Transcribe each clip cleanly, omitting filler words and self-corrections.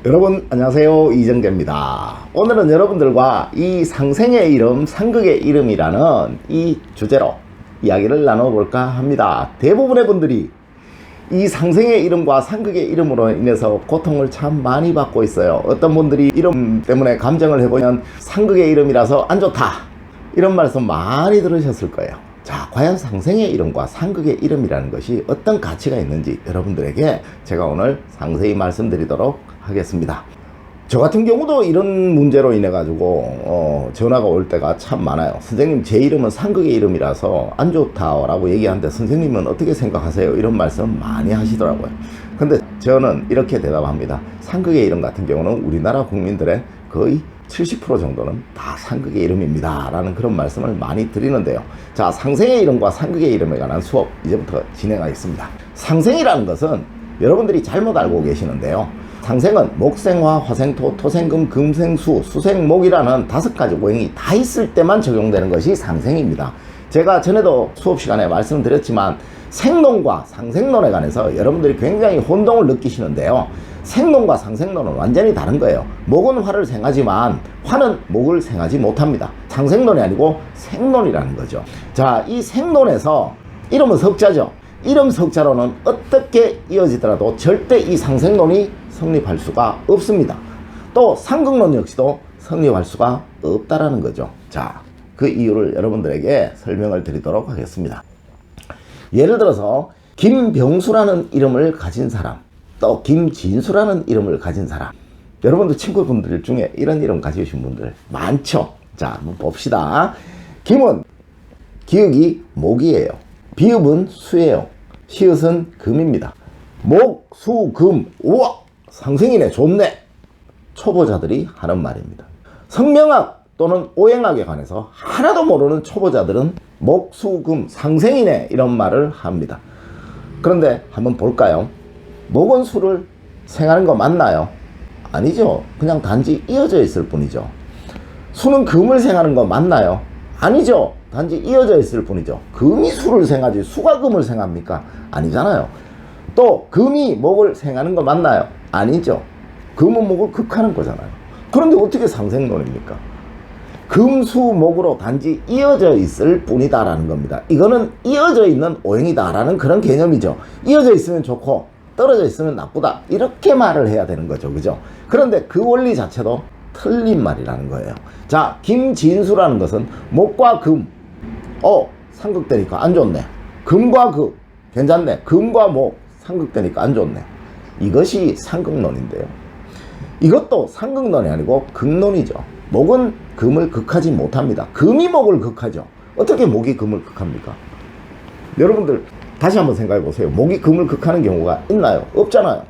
여러분 안녕하세요, 이정재입니다. 오늘은 여러분들과 이 상생의 이름, 상극의 이름이라는 이 주제로 이야기를 나눠볼까 합니다. 대부분의 분들이 이 상생의 이름과 상극의 이름으로 인해서 고통을 참 많이 받고 있어요. 어떤 분들이 이름 때문에 감정을 해보면 상극의 이름이라서 안 좋다, 이런 말씀 많이 들으셨을 거예요. 자, 과연 상생의 이름과 상극의 이름이라는 것이 어떤 가치가 있는지 여러분들에게 제가 오늘 상세히 말씀드리도록 하겠습니다. 저 같은 경우도 이런 문제로 인해 가지고 전화가 올 때가 참 많아요. 선생님, 제 이름은 상극의 이름이라서 안 좋다라고 얘기하는데 선생님은 어떻게 생각하세요? 이런 말씀 많이 하시더라고요. 근데 저는 이렇게 대답합니다. 상극의 이름 같은 경우는 우리나라 국민들의 거의 70% 정도는 다 상극의 이름입니다 라는 그런 말씀을 많이 드리는데요. 자, 상생의 이름과 상극의 이름에 관한 수업 이제부터 진행하겠습니다. 상생이라는 것은 여러분들이 잘못 알고 계시는데요. 상생은 목생화, 화생토, 토생금, 금생수, 수생목이라는 5가지 오행이 다 있을 때만 적용되는 것이 상생입니다. 제가 전에도 수업 시간에 말씀드렸지만 생론과 상생론에 관해서 여러분들이 굉장히 혼동을 느끼시는데요. 생론과 상생론은 완전히 다른 거예요. 목은 화를 생하지만 화는 목을 생하지 못합니다. 상생론이 아니고 생론이라는 거죠. 자, 이 생론에서 이름은 석자죠. 이름 석자로는 어떻게 이어지더라도 절대 이 상생론이 성립할 수가 없습니다. 또 상극론 역시도 성립할 수가 없다라는 거죠. 자, 그 이유를 여러분들에게 설명을 드리도록 하겠습니다. 예를 들어서 김병수라는 이름을 가진 사람, 또 김진수라는 이름을 가진 사람, 여러분들 친구분들 중에 이런 이름 가지신 분들 많죠. 자, 한번 봅시다. 김은 기역이 목이에요. 비읍은 수예요. 시읒은 금입니다. 목, 수, 금. 우와, 상생이네, 좋네, 초보자들이 하는 말입니다. 성명학 또는 오행학에 관해서 하나도 모르는 초보자들은 목, 수, 금, 상생이네, 이런 말을 합니다. 그런데 한번 볼까요? 목은 수를 생하는 거 맞나요? 아니죠. 그냥 단지 이어져 있을 뿐이죠. 수는 금을 생하는 거 맞나요? 아니죠. 단지 이어져 있을 뿐이죠. 금이 수를 생하지 수가 금을 생합니까? 아니잖아요. 또 금이 목을 생하는 거 맞나요? 아니죠. 금은 목을 극하는 거잖아요. 그런데 어떻게 상생론입니까? 금수목으로 단지 이어져 있을 뿐이다라는 겁니다. 이거는 이어져 있는 오행이다라는 그런 개념이죠. 이어져 있으면 좋고 떨어져 있으면 나쁘다, 이렇게 말을 해야 되는 거죠. 그죠? 그런데 그 원리 자체도 틀린 말이라는 거예요. 자, 김진수라는 것은 목과 금, 상극되니까 안 좋네. 금과 금, 괜찮네. 금과 목, 상극되니까 안 좋네. 이것이 상극론인데요. 이것도 상극론이 아니고 극론이죠. 목은 금을 극하지 못합니다. 금이 목을 극하죠. 어떻게 목이 금을 극합니까? 여러분들 다시 한번 생각해 보세요. 목이 금을 극하는 경우가 있나요? 없잖아요.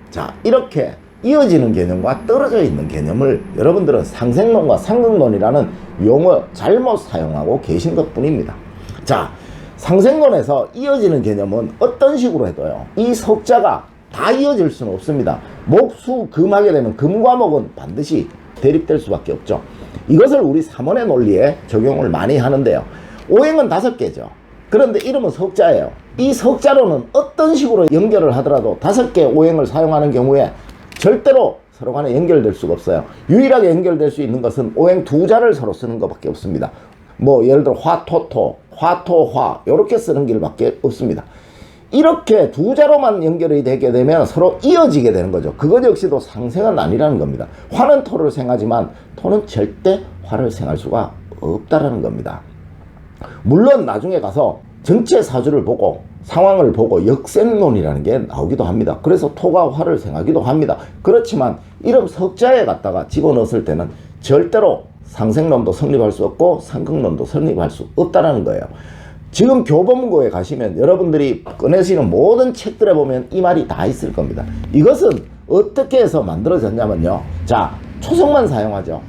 자, 이렇게 이어지는 개념과 떨어져 있는 개념을 여러분들은 상생론과 상극론이라는 용어 잘못 사용하고 계신 것 뿐입니다. 자, 상생론에서 이어지는 개념은 어떤 식으로 해도요, 이 석자가 다 이어질 수는 없습니다. 목, 수, 금 하게 되면 금과 목은 반드시 대립될 수밖에 없죠. 이것을 우리 삼원의 논리에 적용을 많이 하는데요. 오행은 5개죠. 그런데 이름은 석자예요. 이 석자로는 어떤 식으로 연결을 하더라도 5개의 오행을 사용하는 경우에 절대로 서로 간에 연결될 수가 없어요. 유일하게 연결될 수 있는 것은 오행 2자를 서로 쓰는 것밖에 없습니다. 뭐 예를 들어 화토토, 화토화, 이렇게 쓰는 길밖에 없습니다. 이렇게 2자로만 연결이 되게 되면 서로 이어지게 되는 거죠. 그것 역시도 상생은 아니라는 겁니다. 화는 토를 생하지만 토는 절대 화를 생할 수가 없다라는 겁니다. 물론 나중에 가서 전체 사주를 보고 상황을 보고 역생론이라는 게 나오기도 합니다. 그래서 토가 화를 생하기도 합니다. 그렇지만 이름 석자에 갖다가 집어넣었을 때는 절대로 상생론도 성립할 수 없고 상극론도 성립할 수 없다라는 거예요. 지금 교보문고에 가시면 여러분들이 꺼내시는 모든 책들에 보면 이 말이 다 있을 겁니다. 이것은 어떻게 해서 만들어졌냐면요. 자, 초성만 사용하죠.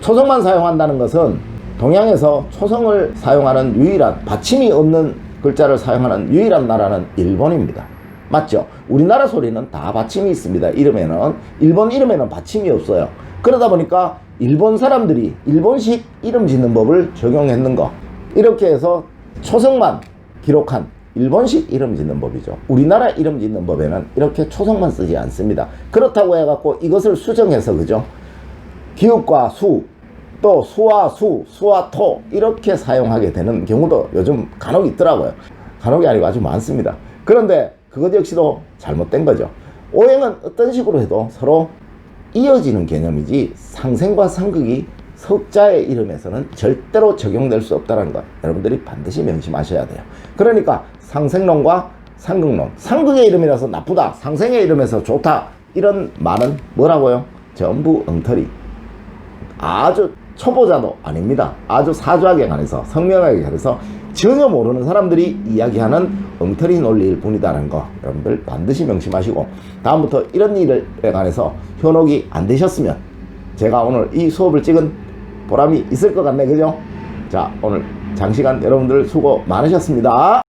초성만 사용한다는 것은 동양에서 초성을 사용하는 유일한, 받침이 없는 글자를 사용하는 유일한 나라는 일본입니다. 맞죠? 우리나라 소리는 다 받침이 있습니다. 이름에는. 일본 이름에는 받침이 없어요. 그러다 보니까 일본 사람들이 일본식 이름 짓는 법을 적용했는 거, 이렇게 해서 초성만 기록한 일본식 이름 짓는 법이죠. 우리나라 이름 짓는 법에는 이렇게 초성만 쓰지 않습니다. 그렇다고 해갖고 이것을 수정해서 그죠? 기읍과 수, 또 수와 수, 수와 토 이렇게 사용하게 되는 경우도 요즘 간혹 있더라고요. 간혹이 아니고 아주 많습니다. 그런데 그것 역시도 잘못된 거죠. 오행은 어떤 식으로 해도 서로 이어지는 개념이지 상생과 상극이 석자의 이름에서는 절대로 적용될 수 없다는 것 여러분들이 반드시 명심하셔야 돼요. 그러니까 상생론과 상극론, 상극의 이름이라서 나쁘다, 상생의 이름에서 좋다 이런 말은 뭐라고요? 전부 엉터리. 아주 초보자도 아닙니다. 아주 사주학에 관해서 성명학에 관해서 전혀 모르는 사람들이 이야기하는 엉터리 논리일 뿐이다는 거 여러분들 반드시 명심하시고, 다음부터 이런 일에 관해서 현혹이 안 되셨으면 제가 오늘 이 수업을 찍은 보람이 있을 것 같네, 그죠? 자, 오늘 장시간 여러분들 수고 많으셨습니다.